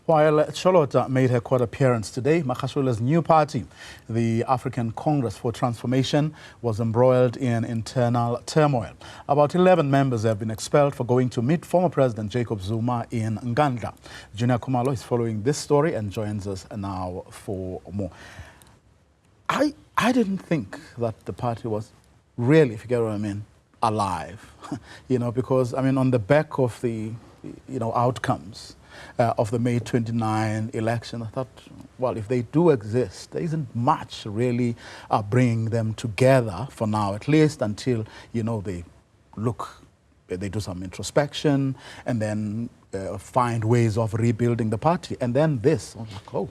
While Charlotte made her court appearance today, Magashule's new party, the African Congress for Transformation, was embroiled in internal turmoil. About 11 members have been expelled for going to meet former President Jacob Zuma in Nkandla. Juniour Khumalo is following this story and joins us now for more. I didn't think that the party was really, if you get what I mean, alive. Because, on the back of the, outcomes of the May 29 election, I thought, well, if they do exist, there isn't much really bringing them together for now, at least until, they do some introspection and then find ways of rebuilding the party. And then this, oh.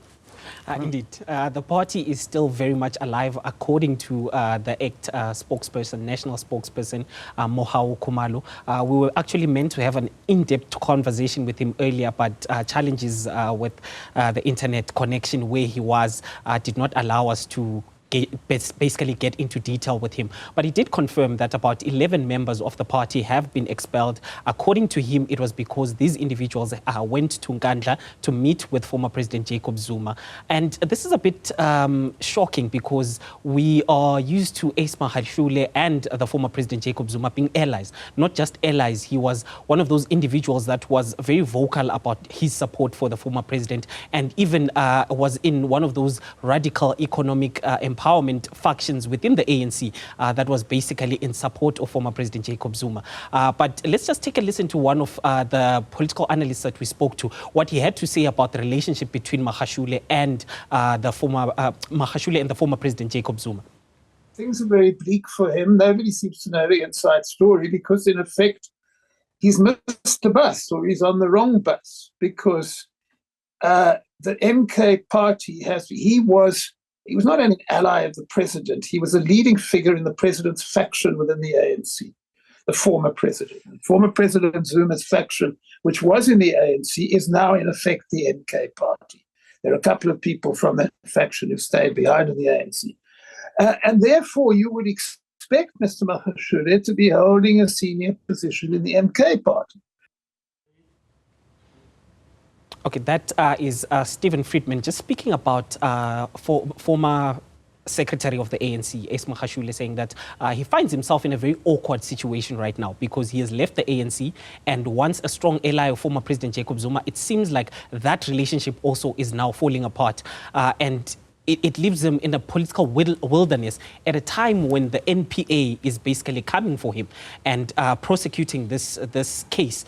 Indeed. The party is still very much alive, according to the ACT spokesperson, national spokesperson, Khumalo. We were actually meant to have an in-depth conversation with him earlier, but challenges with the internet connection where he was did not allow us to basically get into detail with him. But he did confirm that about 11 members of the party have been expelled. According to him, it was because these individuals went to Nkandla to meet with former President Jacob Zuma. And this is a bit shocking because we are used to Magashule and the former President Jacob Zuma being allies. Not just allies, he was one of those individuals that was very vocal about his support for the former president and even was in one of those radical economic empowerment factions within the ANC that was basically in support of former President Jacob Zuma. But let's just take a listen to one of the political analysts that we spoke to, what he had to say about the relationship between Magashule and the former President Jacob Zuma. Things are very bleak for him. Nobody seems to know the inside story because, in effect, he's missed the bus or he's on the wrong bus because the MK party he was not only an ally of the president, he was a leading figure in the president's faction within the ANC, the former president. Former President Zuma's faction, which was in the ANC, is now in effect the MK party. There are a couple of people from that faction who stayed behind in the ANC. And therefore, you would expect Mr. Magashule to be holding a senior position in the MK party. Okay, that is Stephen Friedman just speaking about former Secretary of the ANC, Magashule, saying that he finds himself in a very awkward situation right now because he has left the ANC, and once a strong ally of former President Jacob Zuma, it seems like that relationship also is now falling apart. And it leaves him in a political wilderness at a time when the NPA is basically coming for him and prosecuting this case.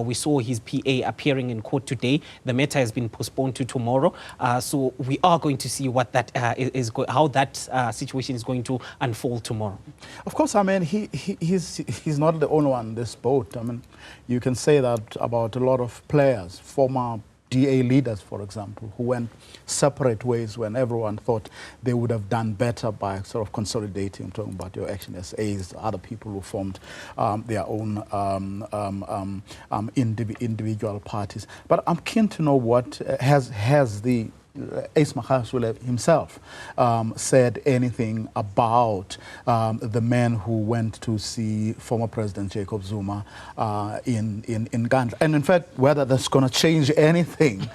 We saw his PA appearing in court today. The matter has been postponed to tomorrow. So we are going to see what that how that situation is going to unfold tomorrow. Of course, he's not the only one in this boat. You can say that about a lot of players, former DA leaders, for example, who went separate ways when everyone thought they would have done better by sort of consolidating, talking about your action SAs, other people who formed their own individual parties. But I'm keen to know what has the Magashule himself said anything about the men who went to see former President Jacob Zuma in Nkandla, and in fact whether that's going to change anything.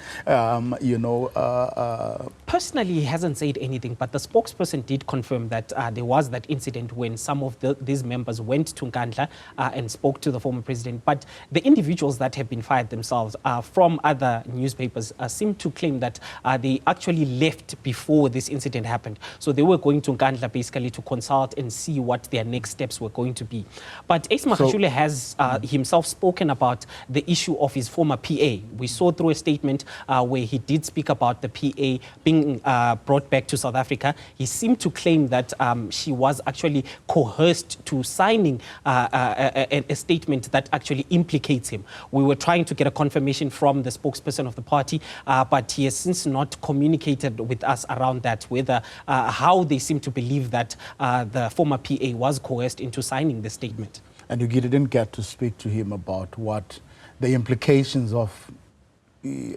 Personally, he hasn't said anything, but the spokesperson did confirm that there was that incident when some of these members went to Nkandla and spoke to the former president. But the individuals that have been fired themselves from other newspapers seem to claim that they actually left before this incident happened. So they were going to Nkandla basically to consult and see what their next steps were going to be. But Magashule has himself spoken about the issue of his former PA. We saw through a statement where he did speak about the PA being brought back to South Africa. He seemed to claim that she was actually coerced to signing a statement that actually implicates him. We were trying to get a confirmation from the spokesperson of the party, but he has since not communicated with us around that, whether how they seem to believe that the former PA was coerced into signing the statement. And you didn't get to speak to him about what the implications of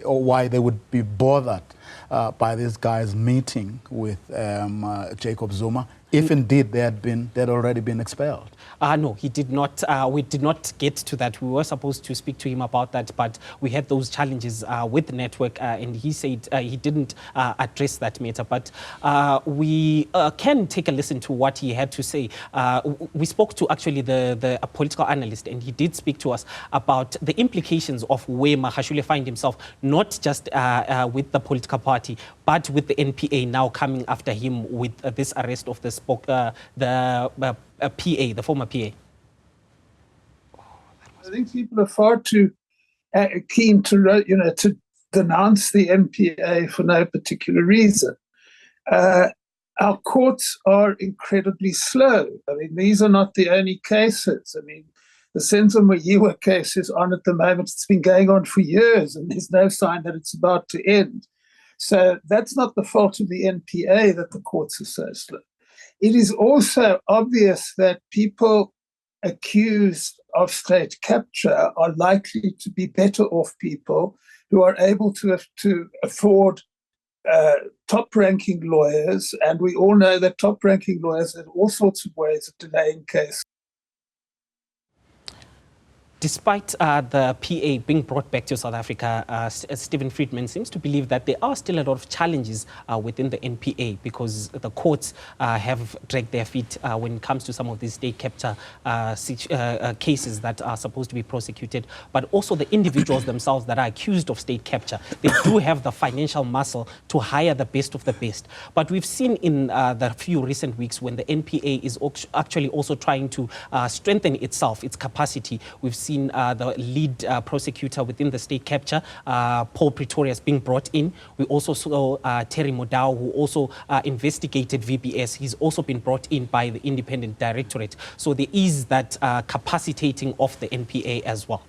or why they would be bothered by this guy's meeting with Jacob Zuma. if indeed they'd already been expelled? No, he did not. We did not get to that. We were supposed to speak to him about that, but we had those challenges with the network, and he said he didn't address that matter. But we can take a listen to what he had to say. We spoke to actually the political analyst, and he did speak to us about the implications of where Magashule find himself, not just with the political party, but with the NPA now coming after him with this arrest of the PA, the former PA. I think people are far too keen to denounce the MPA for no particular reason. Our courts are incredibly slow. I mean, these are not the only cases. I mean, the Senzo case is on at the moment. It's been going on for years, and there's no sign that it's about to end. So that's not the fault of the NPA that the courts are so slow. It is also obvious that people accused of state capture are likely to be better off people who are able to afford top-ranking lawyers, and we all know that top-ranking lawyers have all sorts of ways of delaying cases. Despite the PA being brought back to South Africa, Stephen Friedman seems to believe that there are still a lot of challenges within the NPA because the courts have dragged their feet when it comes to some of these state capture cases that are supposed to be prosecuted, but also the individuals themselves that are accused of state capture. They do have the financial muscle to hire the best of the best. But we've seen in the few recent weeks when the NPA is actually also trying to strengthen itself, its capacity. We've seen the lead prosecutor within the state capture, Paul Pretorius, being brought in. We also saw Terry Modao, who also investigated VBS. He's also been brought in by the Independent Directorate. So there is that capacitating of the NPA as well.